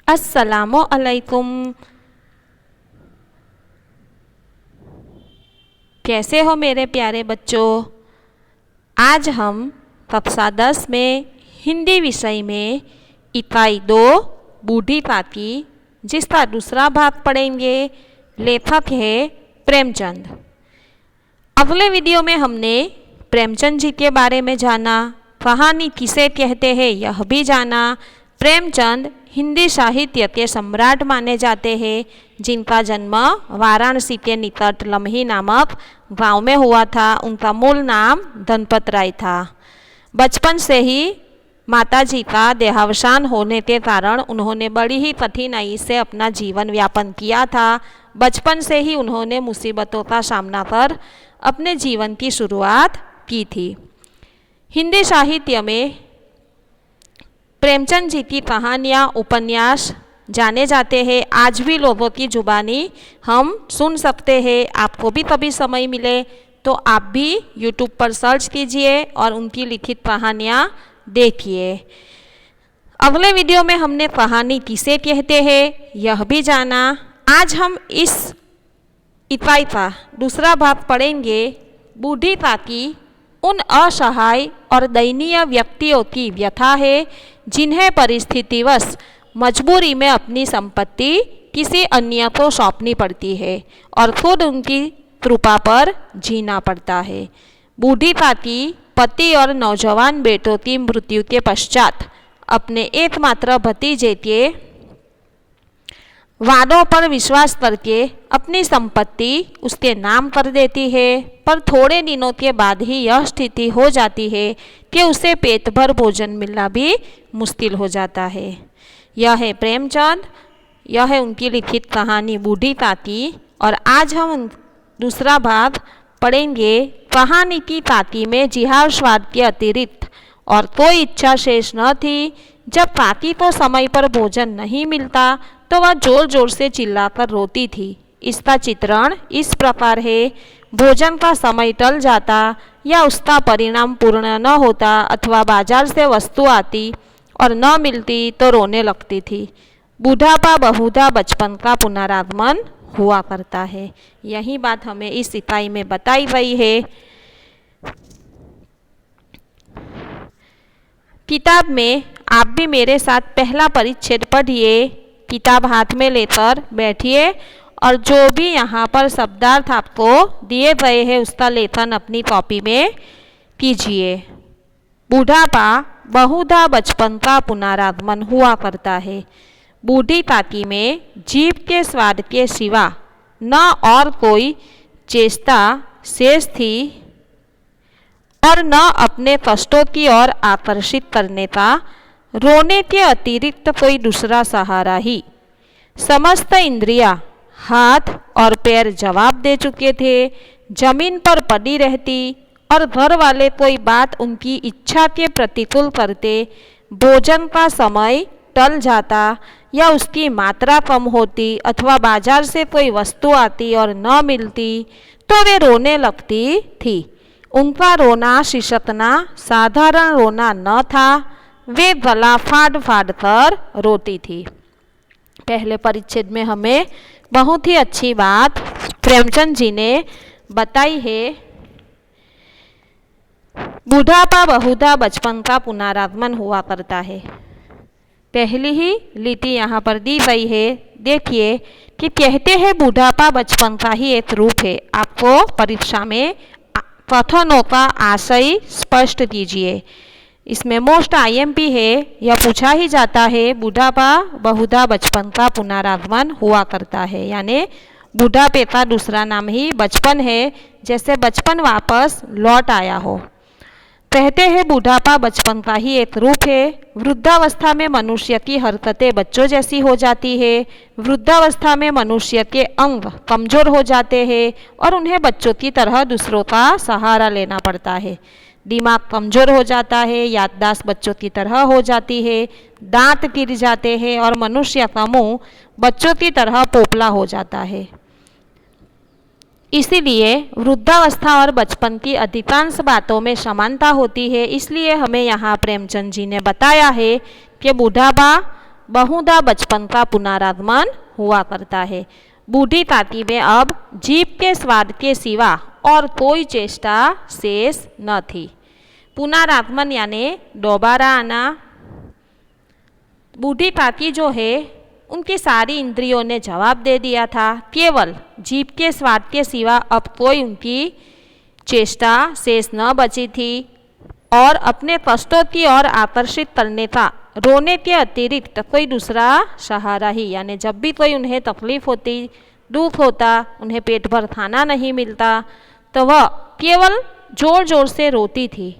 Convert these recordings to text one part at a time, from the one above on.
अस्सलामु अलैकुम। कैसे हो मेरे प्यारे बच्चों। आज हम कक्षा 10 में हिंदी विषय में इकाई 2 बूढ़ी ताती जिसका दूसरा भाग पढ़ेंगे। लेखक है प्रेमचंद। अगले वीडियो में हमने प्रेमचंद जी के बारे में जाना, कहानी किसे कहते हैं यह भी जाना। प्रेमचंद हिंदी साहित्य के सम्राट माने जाते हैं, जिनका जन्म वाराणसी के निकट लम्ही नामक गांव में हुआ था। उनका मूल नाम धनपत राय था। बचपन से ही माताजी का देहावसान होने के कारण उन्होंने बड़ी ही कठिनाई से अपना जीवन व्यापन किया था। बचपन से ही उन्होंने मुसीबतों का सामना कर अपने जीवन की शुरुआत की थी। हिंदी साहित्य में प्रेमचंद जी की कहानियाँ, उपन्यास जाने जाते हैं। आज भी लोगों की जुबानी हम सुन सकते हैं। आपको भी कभी समय मिले तो आप भी YouTube पर सर्च कीजिए और उनकी लिखित कहानियाँ देखिए। अगले वीडियो में हमने कहानी किसे कहते हैं यह भी जाना। आज हम इस इकाई का दूसरा भाग पढ़ेंगे। बूढ़ी ताकी उन असहाय और दयनीय व्यक्तियों की व्यथा है जिन्हें परिस्थितिवश मजबूरी में अपनी संपत्ति किसी अन्य को सौंपनी पड़ती है और खुद उनकी कृपा पर जीना पड़ता है। बूढ़ी ताकी पति और नौजवान बेटों की मृत्यु के पश्चात अपने एकमात्र भतीजे के वादों पर विश्वास करके अपनी संपत्ति उसके नाम कर देती है। पर थोड़े दिनों के बाद ही यह स्थिति हो जाती है कि उसे पेट भर भोजन मिलना भी मुश्किल हो जाता है। यह है प्रेमचंद, यह है उनकी लिखित कहानी बूढ़ी ताती। और आज हम दूसरा भाग पढ़ेंगे। कहानी की ताती में जिहाव स्वाद के अतिरिक्त और कोई इच्छा शेष न थी। जब ताती को समय पर भोजन नहीं मिलता तो वह जोर जोर से चिल्लाकर रोती थी। इसका चित्रण इस प्रकार है। भोजन का समय टल जाता या उसका परिणाम पूर्ण न होता अथवा बाजार से वस्तु आती और न मिलती तो रोने लगती थी। बूढ़ापा बहुधा बचपन का पुनरागमन हुआ करता है। यही बात हमें इस इकाई में बताई गई है। किताब में आप भी मेरे साथ पहला परिच्छेद पढ़िए। किताब हाथ में लेकर बैठिए और जो भी यहाँ पर शब्दार्थ आपको दिए गए हैं उसका लेखन अपनी कॉपी में कीजिए। बूढ़ापा बहुधा बचपन का पुनरागमन हुआ करता है। बूढ़ी ताकी में जीभ के स्वाद के सिवा न और कोई चेष्टा शेष थी और न अपने कष्टों की ओर आकर्षित करने का रोने के अतिरिक्त कोई दूसरा सहारा ही। समस्त इंद्रियां हाथ और पैर जवाब दे चुके थे। जमीन पर पड़ी रहती और घर वाले कोई बात उनकी इच्छा के प्रतिकूल करते। भोजन का समय टल जाता या उसकी मात्रा कम होती अथवा बाजार से कोई वस्तु आती और न मिलती तो वे रोने लगती थी। उनका रोना सिसकना साधारण रोना न था। वे गला फाड़ फाड़ कर रोती थी। पहले परिच्छेद में हमें बहुत ही अच्छी बात प्रेमचंद जी ने बताई है। बूढ़ापा बहुधा बचपन का पुनरागमन हुआ करता है। पहली ही लिपि यहाँ पर दी गई है। देखिए कि कहते हैं बूढ़ापा बचपन का ही एक रूप है। आपको परीक्षा में कथनों का आशय स्पष्ट कीजिए। इसमें मोस्ट IMP है। यह पूछा ही जाता है बूढ़ापा बहुधा बचपन का पुनरागमन हुआ करता है, यानी बूढ़ापे का दूसरा नाम ही बचपन है, जैसे बचपन वापस लौट आया हो। कहते हैं बूढ़ापा बचपन का ही एक रूप है। वृद्धावस्था में मनुष्य की हरकतें बच्चों जैसी हो जाती है। वृद्धावस्था में मनुष्य के अंग कमजोर हो जाते हैं और उन्हें बच्चों की तरह दूसरों का सहारा लेना पड़ता है। दिमाग कमजोर हो जाता है, याददाश्त बच्चों की तरह हो जाती है, दांत गिर जाते हैं और मनुष्य का मुंह बच्चों की तरह पोपला हो जाता है। इसीलिए वृद्धावस्था और बचपन की अधिकांश बातों में समानता होती है। इसलिए हमें यहाँ प्रेमचंद जी ने बताया है कि बूढ़ापा बहुधा बचपन का पुनरागमन हुआ करता है। बूढ़ी ताती में अब जीभ के स्वाद के सिवा और कोई चेष्टा शेष न थी। पुनरागमन यानी दोबारा आना। बूढ़ी ताती जो है उनकी सारी इंद्रियों ने जवाब दे दिया था, केवल जीभ के स्वाद के सिवा अब कोई उनकी चेष्टा शेष न बची थी और अपने कष्टों की ओर आकर्षित करने का रोने के अतिरिक्त कोई दूसरा सहारा ही, यानी जब भी कोई उन्हें तकलीफ होती, दुख होता, उन्हें पेट भर खाना नहीं मिलता, तो वह केवल जोर जोर से रोती थी।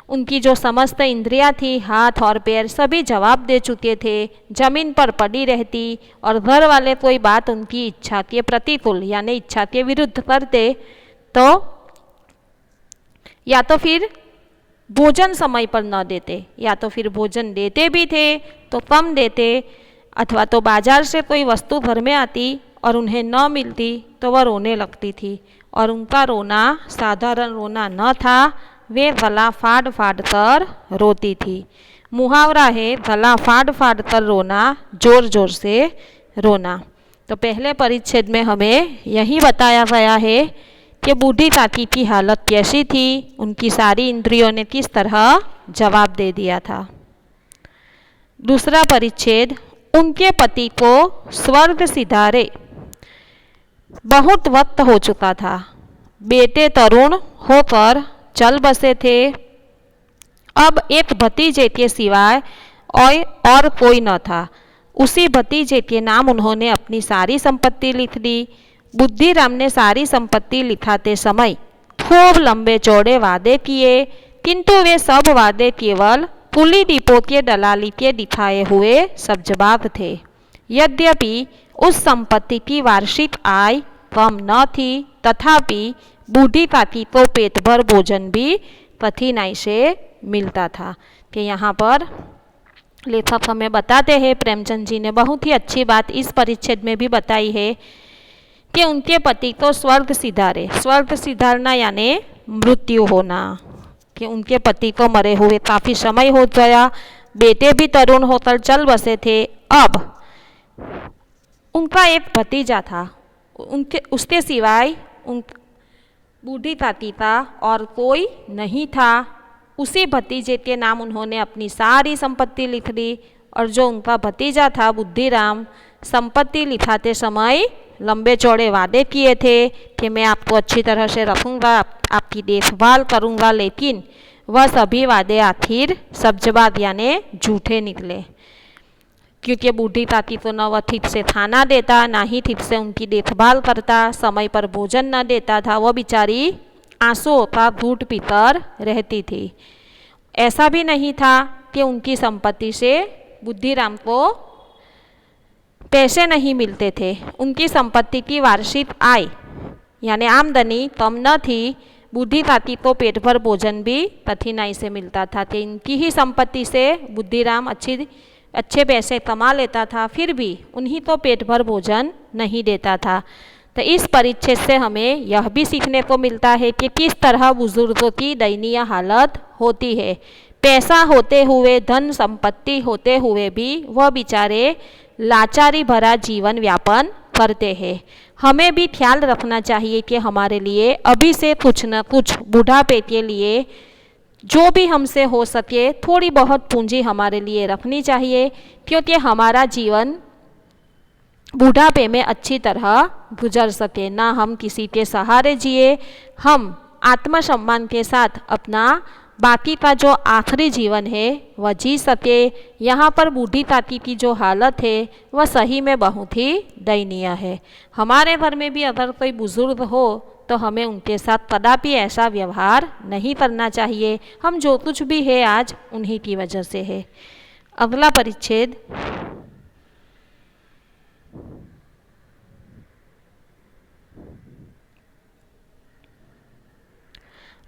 उनकी जो समस्त इंद्रियां थी, हाथ और पैर सभी जवाब दे चुके थे, जमीन पर पड़ी रहती और घर वाले कोई बात उनकी इच्छा के प्रतिकूल यानी इच्छा के विरुद्ध करते तो या तो फिर भोजन समय पर न देते, या तो फिर भोजन देते भी थे तो कम देते, अथवा तो बाजार से कोई वस्तु घर में आती और उन्हें न मिलती तो वह रोने लगती थी। और उनका रोना साधारण रोना न था, वे गला फाड़ फाड़ कर रोती थी। मुहावरा है गला फाड़ फाड़ कर रोना, जोर जोर से रोना। तो पहले परिच्छेद में हमें यही बताया गया है कि बूढ़ी ताती की हालत कैसी थी, उनकी सारी इंद्रियों ने किस तरह जवाब दे दिया था। दूसरा परिच्छेद, उनके पति को स्वर्ग सिधारे बहुत वक्त हो चुका था। बेटे तरुण होकर चल बसे थे। अब एक भतीजे के सिवाय और कोई न था। उसी भतीजे के नाम उन्होंने अपनी सारी संपत्ति लिख दी। बुद्धिराम ने सारी संपत्ति लिखाते समय खूब लंबे चौड़े वादे किए, किंतु वे सब वादे केवल पुली डिपो के दलाली के दिखाए हुए सब्जबाग थे। यद्यपि उस संपत्ति की वार्षिक आय कम न थी, तथापि बूढ़ी ताती को पेट भर भोजन भी कठिनाई से मिलता था। कि यहाँ पर लेखक हमें बताते हैं, प्रेमचंद जी ने बहुत ही अच्छी बात इस परिच्छेद में भी बताई है कि उनके पति को स्वर्ग सिधारे। स्वर्ग सिधारना यानी मृत्यु होना, कि उनके पति को मरे हुए काफ़ी समय हो गया, बेटे भी तरुण होकर चल बसे थे। अब उनका एक भतीजा था, उसके सिवाय बूढ़ी ताती का और कोई नहीं था। उसी भतीजे के नाम उन्होंने अपनी सारी संपत्ति लिख दी और जो उनका भतीजा था बुद्धिराम, संपत्ति लिखाते समय लंबे चौड़े वादे किए थे कि मैं आपको अच्छी तरह से रखूँगा, आपकी देखभाल करूँगा, लेकिन वह सभी वादे आखिर सब्जबाग यानी झूठे निकले। क्योंकि बूढ़ी ताती तो न वह ठीक से खाना देता, ना ही ठीक से उनकी देखभाल करता, समय पर भोजन न देता था। वह बेचारी आंसुओं का घूंट पीकर रहती थी। ऐसा भी नहीं था कि उनकी संपत्ति से बुद्धिराम को पैसे नहीं मिलते थे। उनकी संपत्ति की वार्षिक आय यानी आमदनी कम न थी। बूढ़ी ताती को पेट भर भोजन भी कठिनाई से मिलता था। कि इनकी ही संपत्ति से बुद्धिराम अच्छे पैसे कमा लेता था, फिर भी उन्हीं को पेट भर भोजन नहीं देता था। तो इस परिच्छेद से हमें यह भी सीखने को मिलता है कि किस तरह बुजुर्गों की दयनीय हालत होती है। पैसा होते हुए, धन संपत्ति होते हुए भी वह बेचारे लाचारी भरा जीवन यापन करते हैं। हमें भी ख्याल रखना चाहिए कि हमारे लिए अभी से कुछ न कुछ बुढ़ापे के लिए जो भी हमसे हो सके थोड़ी बहुत पूंजी हमारे लिए रखनी चाहिए, क्योंकि हमारा जीवन बुढ़ापे में अच्छी तरह गुजर सके। ना हम किसी के सहारे जिए, हम आत्मसम्मान के साथ अपना बाकी का जो आखिरी जीवन है वह जी सके। यहाँ पर बूढ़ी ताती की जो हालत है वह सही में बहुत ही दयनीय है। हमारे घर में भी अगर कोई बुजुर्ग हो तो हमें उनके साथ कदापि ऐसा व्यवहार नहीं करना चाहिए। हम जो कुछ भी है आज उन्हीं की वजह से है। अगला परिच्छेद,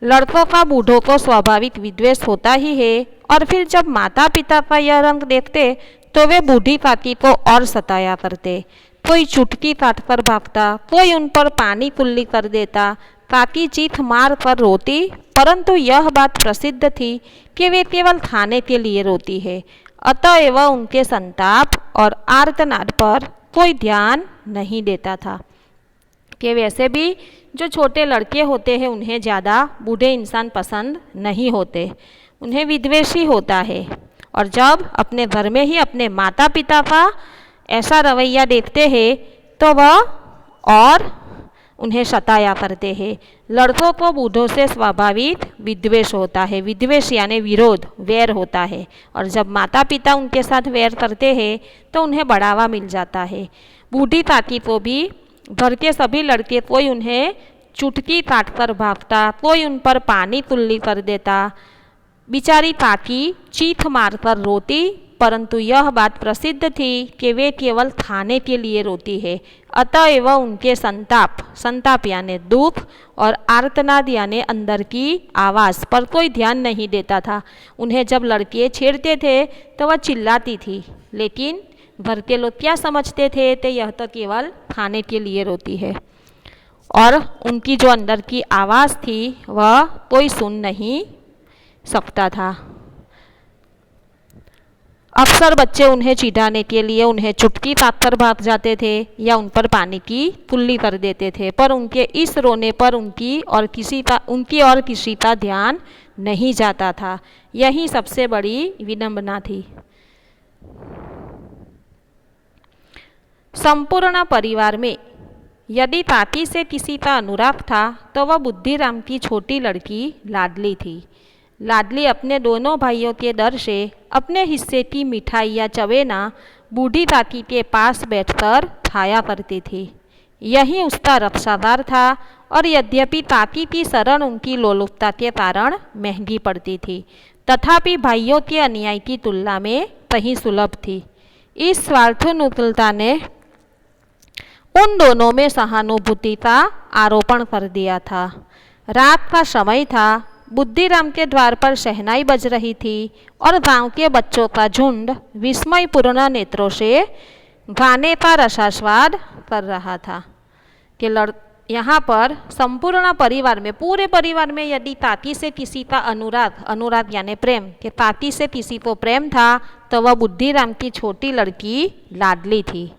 लड़कों का बूढ़ों को स्वाभाविक विद्वेष होता ही है, और फिर जब माता पिता का यह रंग देखते तो वे बूढ़ी ताती को और सताया करते। कोई चुटकी काट कर भागता, कोई उन पर पानी कुल्ली कर देता। ताती चीख मार कर रोती, परंतु यह बात प्रसिद्ध थी कि वे केवल खाने के लिए रोती है। अतएव उनके संताप और आर्तनाद पर कोई ध्यान नहीं देता था। कि वैसे भी जो छोटे लड़के होते हैं उन्हें ज़्यादा बूढ़े इंसान पसंद नहीं होते, उन्हें विद्वेषी होता है। और जब अपने घर में ही अपने माता पिता का ऐसा रवैया देखते हैं तो वह और उन्हें सताया करते हैं। लड़कों को बूढ़ों से स्वाभाविक विद्वेष होता है, विद्वेष यानी विरोध, वैर होता है। और जब माता पिता उनके साथ वैर करते हैं तो उन्हें बढ़ावा मिल जाता है। बूढ़ी ताती को भी घर के सभी लड़के कोई उन्हें चुटकी काट कर भागता, कोई उन पर पानी तुल्ली कर देता। बेचारी ताती चीख मारकर रोती, परंतु यह बात प्रसिद्ध थी कि वे केवल खाने के लिए रोती है। अतएव उनके संताप यानी दुख और आर्तनाद यानी अंदर की आवाज़ पर कोई ध्यान नहीं देता था। उन्हें जब लड़के छेड़ते थे तो वह चिल्लाती थी, लेकिन घर के लोग क्या समझते थे तो यह तो केवल खाने के लिए रोती है। और उनकी जो अंदर की आवाज़ थी वह कोई सुन नहीं सकता था। अक्सर बच्चे उन्हें चिढ़ाने के लिए उन्हें चुटकी काटकर भाग जाते थे या उन पर पानी की तुल्ली कर देते थे, पर उनके इस रोने पर उनकी और किसी का ध्यान नहीं जाता था। यही सबसे बड़ी विडंबना थी। संपूर्ण परिवार में यदि ताती से किसी का अनुराग था तो वह बुद्धिराम की छोटी लड़की लाडली थी। लाडली अपने दोनों भाइयों के डर से अपने हिस्से की मिठाई या चवेना बूढ़ी ताती के पास बैठकर खाया करती थी। यही उसका रक्षागार था। और यद्यपि ताती की शरण उनकी लोलुपता के कारण महंगी पड़ती थी, तथापि भाइयों के अन्याय की तुलना में कहीं सुलभ थी। इस स्वार्थानुकूलता ने उन दोनों में सहानुभूति का आरोपण कर दिया था। रात का समय था। बुद्धिराम के द्वार पर शहनाई बज रही थी और गांव के बच्चों का झुंड विस्मयपूर्ण नेत्रों से गाने का रसास्वाद कर रहा था। कि यहाँ पर संपूर्ण परिवार में, पूरे परिवार में यदि ताती से किसी का अनुराग यानी प्रेम, कि ताती से किसी को प्रेम था तो वह बुद्धिराम की छोटी लड़की लाडली थी।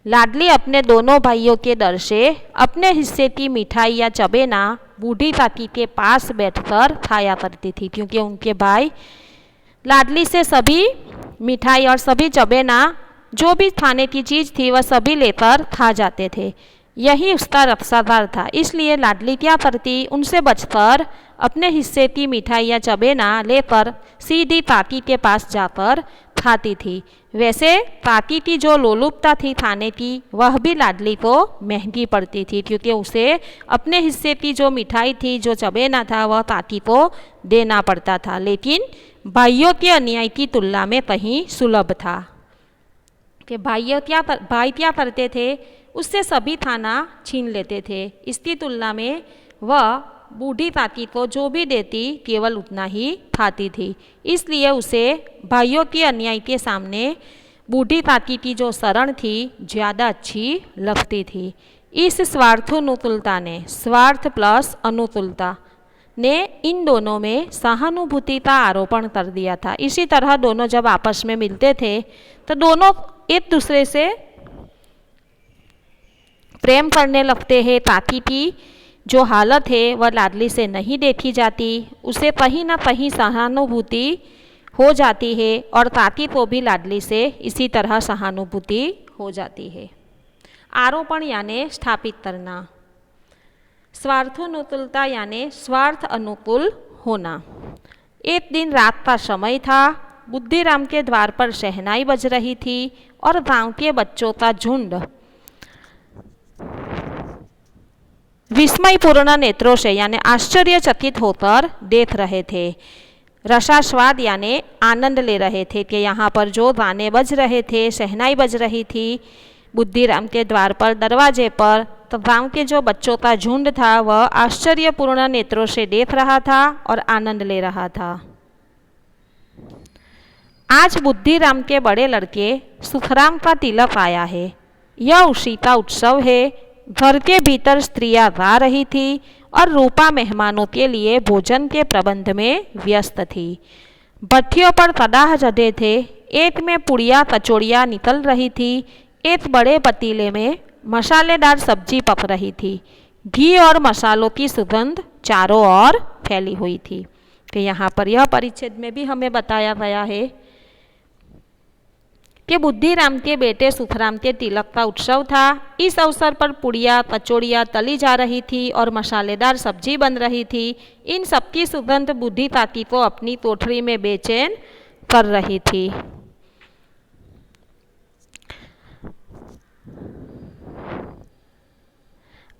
लाडली अपने दोनों भाइयों के डर से अपने हिस्से की मिठाई या चबेना बूढ़ी ताती के पास बैठकर खाया करती थी, क्योंकि उनके भाई लाडली से सभी मिठाई और सभी चबेना जो भी खाने की चीज़ थी वह सभी लेकर खा जाते थे। यही उसका रक्षागार था। इसलिए लाडली क्या करती, उनसे बचकर अपने हिस्से की मिठाई या चबेना लेकर सीधी ताती के पास जाकर खाती थी। वैसे ताती की जो लोलुपता थी खाने की, वह भी लाडली को महंगी पड़ती थी, क्योंकि उसे अपने हिस्से की जो मिठाई थी, जो चबेना था, वह ताती को देना पड़ता था, लेकिन भाइयों के अन्याय की तुलना में कहीं सुलभ था। कि भाई क्या करते थे, उससे सभी खाना छीन लेते थे। इसकी तुलना में वह बूढ़ी ताती को जो भी देती केवल उतना ही खाती थी। इसलिए उसे भाइयों के अन्याय के सामने बूढ़ी ताती की जो शरण थी ज़्यादा अच्छी लगती थी। इस स्वार्थानुकूलता ने, स्वार्थ प्लस अनुकूलता ने इन दोनों में सहानुभूति का आरोपण कर दिया था। इसी तरह दोनों जब आपस में मिलते थे तो दोनों एक दूसरे से प्रेम करने लगते हैं। ताती की जो हालत है वह लाडली से नहीं देखी जाती, उसे कहीं ना कहीं सहानुभूति हो जाती है और ताती को भी लाडली से इसी तरह सहानुभूति हो जाती है। आरोपण यानी स्थापित करना, स्वार्थानुकूलता यानी स्वार्थ अनुकूल होना। एक दिन रात का समय था। बुद्धिराम के द्वार पर शहनाई बज रही थी और गांव के बच्चों का झुंड विस्मयपूर्ण नेत्रों से यानी आश्चर्यचकित होकर देख रहे थे। रसास्वाद यानी आनंद ले रहे थे कि यहाँ पर जो गाने बज रहे थे, शहनाई बज रही थी बुद्धिराम के द्वार पर, दरवाजे पर, तो गांव के जो बच्चों का झुंड था वह आश्चर्यपूर्ण नेत्रों से देख रहा था और आनंद ले रहा था। आज बुद्धिराम के बड़े लड़के सुखराम का तिलक आया है। यह उसी का उत्सव है। घर के भीतर स्त्रियां गा रही थी और रूपा मेहमानों के लिए भोजन के प्रबंध में व्यस्त थी। भट्ठियों पर कदाह जदे थे। एक में पुड़िया कचौड़ियाँ निकल रही थी। एक बड़े पतीले में मसालेदार सब्जी पक रही थी। घी और मसालों की सुगंध चारों ओर फैली हुई थी। तो यहाँ पर यह परिच्छेद में भी हमें बताया गया है कि बुद्धिराम के बेटे सुखराम के तिलक का उत्सव था। इस अवसर पर पुड़िया कचौड़ियाँ तली जा रही थी और मसालेदार सब्जी बन रही थी। इन सबकी सुगंध बुद्धि ताती को अपनी कोठरी में बेचैन कर रही थी।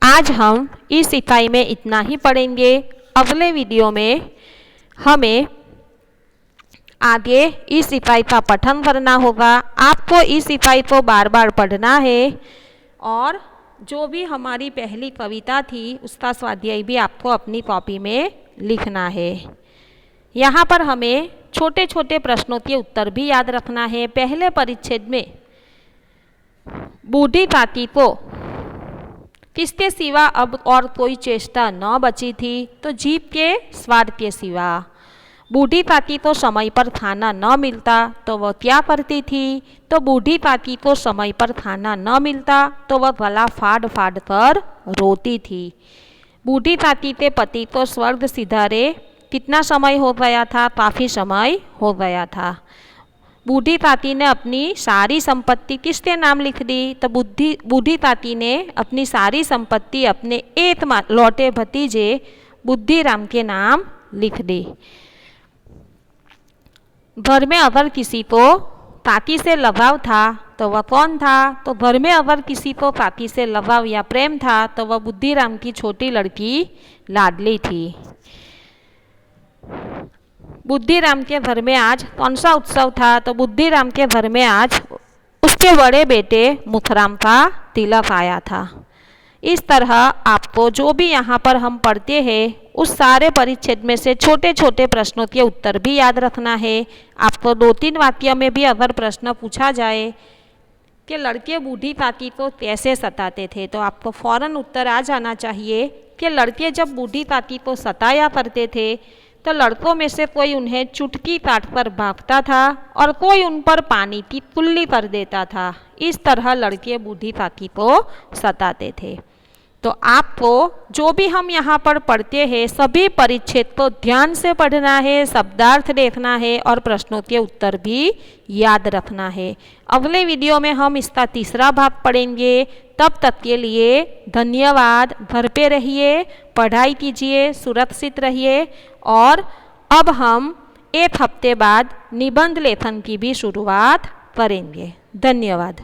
आज हम इस इकाई में इतना ही पढ़ेंगे। अगले वीडियो में हमें आगे इस इकाई का पठन करना होगा। आपको इस इकाई को बार बार पढ़ना है और जो भी हमारी पहली कविता थी उसका स्वाध्याय भी आपको अपनी कॉपी में लिखना है। यहाँ पर हमें छोटे छोटे प्रश्नों के उत्तर भी याद रखना है। पहले परिच्छेद में बूढ़ी ताती को किसके सिवा अब और कोई चेष्टा न बची थी, तो जीभ के स्वाद के सिवा। बूढ़ी ताती को समय पर खाना न मिलता तो वह क्या करती थी, तो बूढ़ी ताती को समय पर खाना न मिलता तो वह गला फाड़ फाड़ कर रोती थी। बूढ़ी ताती के पति को स्वर्ग सिधारे कितना समय हो गया था, काफ़ी समय हो गया था। बूढ़ी ताती ने अपनी सारी संपत्ति किसके नाम लिख दी, तो बूढ़ी ताती ने अपनी सारी संपत्ति अपने एक लौटे भतीजे बुद्धिराम के नाम लिख दी। घर में अगर किसी को ताती से लगाव था तो वह कौन था, तो घर में अगर किसी को ताती से लगाव या प्रेम था तो वह बुद्धिराम की छोटी लड़की लाडली थी। बुद्धिराम के घर में आज कौन सा उत्सव था, तो बुद्धिराम के घर में आज उसके बड़े बेटे मुखराम का तिलक आया था। इस तरह आपको जो भी यहाँ पर हम पढ़ते हैं उस सारे परिच्छेद में से छोटे छोटे प्रश्नों के उत्तर भी याद रखना है। आपको 2-3 वाक्य में भी अगर प्रश्न पूछा जाए कि लड़के बूढ़ी ताती को कैसे सताते थे, तो आपको फौरन उत्तर आ जाना चाहिए कि लड़के जब बूढ़ी ताती को सताया करते थे तो लड़कों में से कोई उन्हें चुटकी काट कर भागता था और कोई उन पर पानी की कुल्ली कर देता था। इस तरह लड़के बूढ़ी ताती को सताते थे। तो आपको जो भी हम यहाँ पर पढ़ते हैं सभी परिच्छेद को ध्यान से पढ़ना है, शब्दार्थ देखना है और प्रश्नों के उत्तर भी याद रखना है। अगले वीडियो में हम इसका तीसरा भाग पढ़ेंगे। तब तक के लिए धन्यवाद। घर पे रहिए, पढ़ाई कीजिए, सुरक्षित रहिए और अब हम 1 हफ्ते बाद निबंध लेखन की भी शुरुआत करेंगे। धन्यवाद।